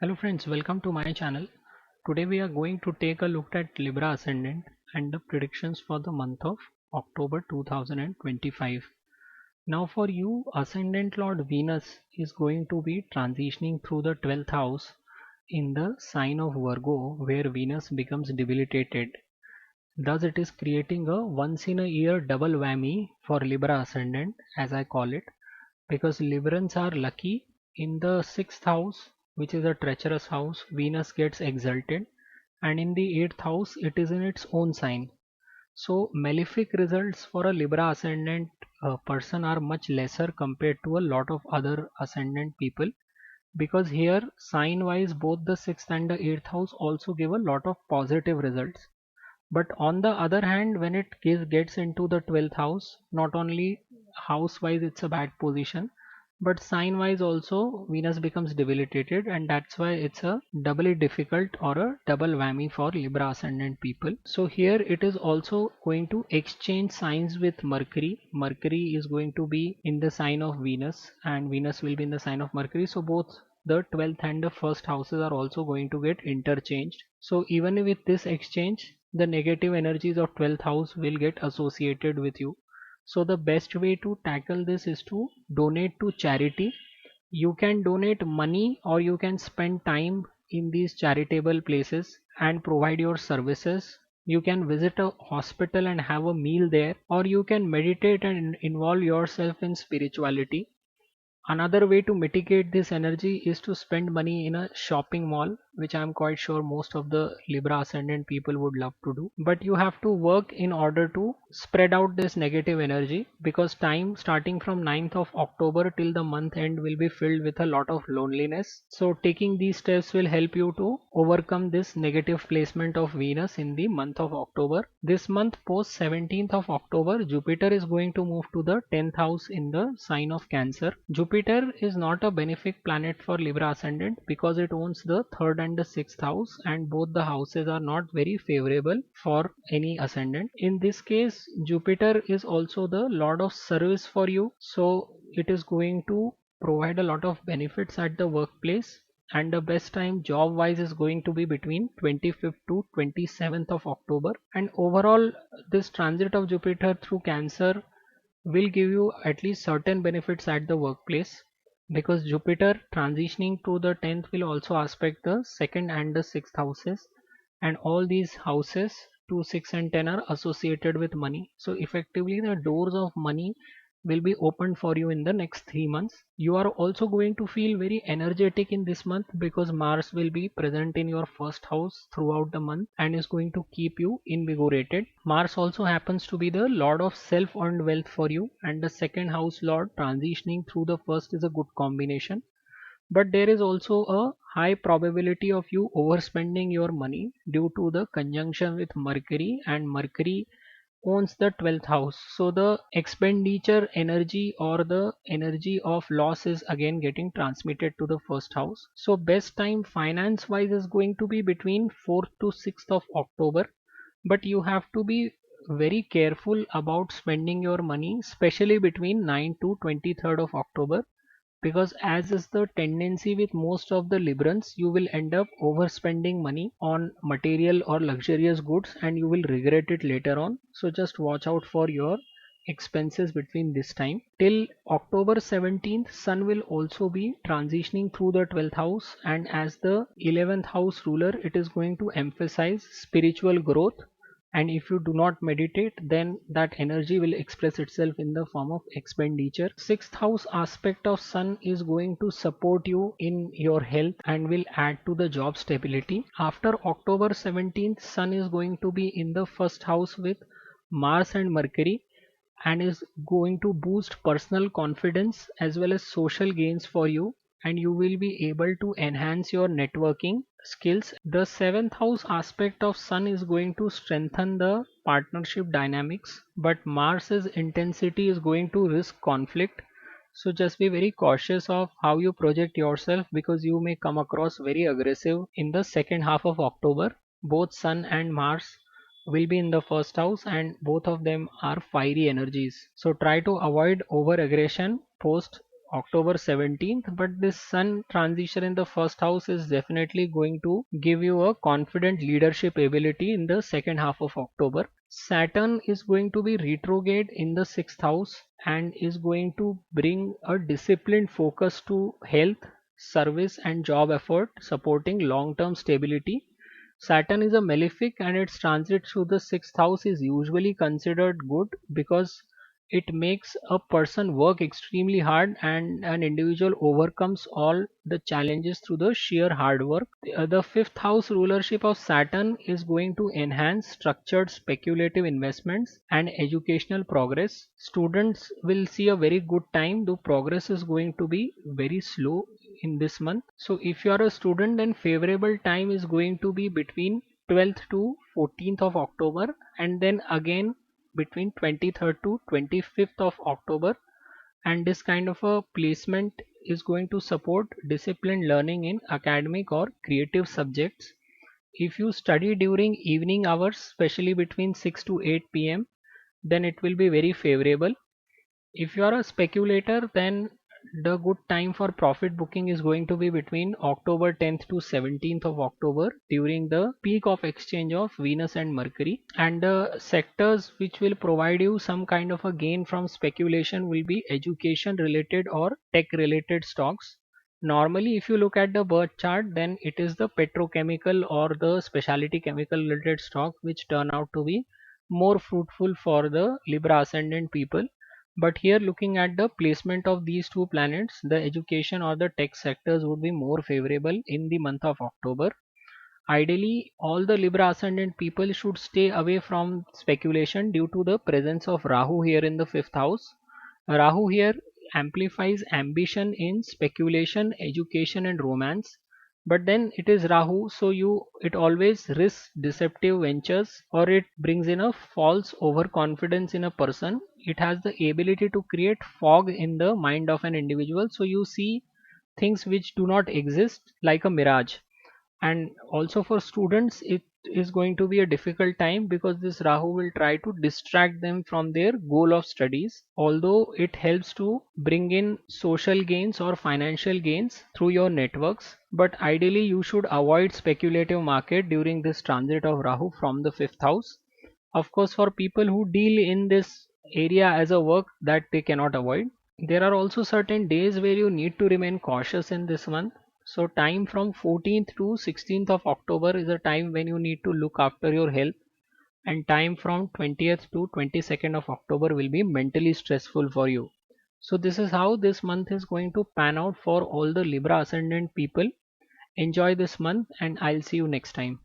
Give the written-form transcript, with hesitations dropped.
Hello friends, welcome to my channel. Today we are going to take a look at Libra ascendant and the predictions for the month of October 2025. Now for you, ascendant Lord Venus is going to be transitioning through the 12th house in the sign of Virgo, where Venus becomes debilitated. Thus it is creating a once in a year double whammy for Libra ascendant, as I call it, because Librans are lucky. In the 6th house, which is a treacherous house, Venus gets exalted, and in the 8th house it is in its own sign. So malefic results for a Libra ascendant person are much lesser compared to a lot of other ascendant people, because here sign wise both the 6th and the 8th house also give a lot of positive results. But on the other hand, when it gets into the 12th house, not only house wise it's a bad position, but sign wise also Venus becomes debilitated, and that's why it's a doubly difficult or a double whammy for Libra ascendant people. So here it is also going to exchange signs with Mercury. Mercury is going to be in the sign of Venus, and Venus will be in the sign of Mercury. So both the 12th and the first houses are also going to get interchanged. So even with this exchange, the negative energies of 12th house will get associated with you. So the best way to tackle this is to donate to charity. You can donate money or you can spend time in these charitable places and provide your services. You can visit a hospital and have a meal there, or you can meditate and involve yourself in spirituality. Another way to mitigate this energy is to spend money in a shopping mall, which I'm quite sure most of the Libra ascendant people would love to do. But you have to work in order to spread out this negative energy, because time starting from 9th of October till the month end will be filled with a lot of loneliness. So taking these steps will help you to overcome this negative placement of Venus in the month of October. This month post 17th of October, Jupiter is going to move to the 10th house in the sign of Cancer. Jupiter is not a benefic planet for Libra ascendant because it owns the 3rd and the 6th house, and both the houses are not very favorable for any ascendant. In this case, Jupiter is also the lord of service for you, so it is going to provide a lot of benefits at the workplace, and the best time job wise is going to be between 25th to 27th of October. And overall, this transit of Jupiter through Cancer will give you at least certain benefits at the workplace, because Jupiter transitioning to the 10th will also aspect the 2nd and the 6th houses, and all these houses 2, 6 and 10 are associated with money. So effectively the doors of money will be opened for you in the next 3 months. You are also going to feel very energetic in this month because Mars will be present in your first house throughout the month and is going to keep you invigorated. Mars also happens to be the lord of self earned wealth for you, and the second house lord transitioning through the first is a good combination. But there is also a high probability of you overspending your money due to the conjunction with Mercury, and Mercury owns the 12th house. So the expenditure energy or the energy of loss is again getting transmitted to the first house. So best time finance wise is going to be between 4th to 6th of October, but you have to be very careful about spending your money, especially between 9 to 23rd of October, because as is the tendency with most of the Librans, you will end up overspending money on material or luxurious goods and you will regret it later on. So just watch out for your expenses between this time. Till October 17th, Sun will also be transitioning through the 12th house, and as the 11th house ruler it is going to emphasize spiritual growth, and if you do not meditate then that energy will express itself in the form of expenditure. Sixth house aspect of Sun is going to support you in your health and will add to the job stability. After October 17th, Sun is going to be in the first house with Mars and Mercury, and is going to boost personal confidence as well as social gains for you, and you will be able to enhance your networking skills. The seventh house aspect of Sun is going to strengthen the partnership dynamics, but Mars's intensity is going to risk conflict. So just be very cautious of how you project yourself, because you may come across very aggressive in the second half of October. Both Sun and Mars will be in the first house and both of them are fiery energies. So try to avoid over aggression post October 17th, but this Sun transition in the first house is definitely going to give you a confident leadership ability in the second half of October. Saturn is going to be retrograde in the sixth house and is going to bring a disciplined focus to health, service, and job effort, supporting long term stability. Saturn is a malefic and its transit through the sixth house is usually considered good because it makes a person work extremely hard and an individual overcomes all the challenges through the sheer hard work. The fifth house rulership of Saturn is going to enhance structured speculative investments and educational progress. Students will see a very good time, though progress is going to be very slow in this month. So if you are a student, then favorable time is going to be between 12th to 14th of October, and then again between 23rd to 25th of October. And this kind of a placement is going to support disciplined learning in academic or creative subjects. If you study during evening hours, especially between 6 to 8 p.m., then it will be very favorable. If you are a speculator, then the good time for profit booking is going to be between October 10th to 17th of October during the peak of exchange of Venus and Mercury. And the sectors which will provide you some kind of a gain from speculation will be education related or tech related stocks. Normally, if you look at the birth chart, then it is the petrochemical or the specialty chemical related stock which turn out to be more fruitful for the Libra ascendant people. But here, looking at the placement of these two planets, the education or the tech sectors would be more favorable in the month of October. Ideally, all the Libra ascendant people should stay away from speculation due to the presence of Rahu here in the fifth house. Rahu here amplifies ambition in speculation, education, and romance. But then it is Rahu, so it always risks deceptive ventures, or it brings in a false overconfidence in a person. It has the ability to create fog in the mind of an individual, so you see things which do not exist like a mirage. And also for students, it is going to be a difficult time because this Rahu will try to distract them from their goal of studies, although it helps to bring in social gains or financial gains through your networks. But ideally you should avoid speculative market during this transit of Rahu from the fifth house. Of course, for people who deal in this area as a work, that they cannot avoid. There are also certain days where you need to remain cautious in this month. So time from 14th to 16th of October is a time when you need to look after your health, and time from 20th to 22nd of October will be mentally stressful for you. So this is how this month is going to pan out for all the Libra ascendant people. Enjoy this month and I'll see you next time.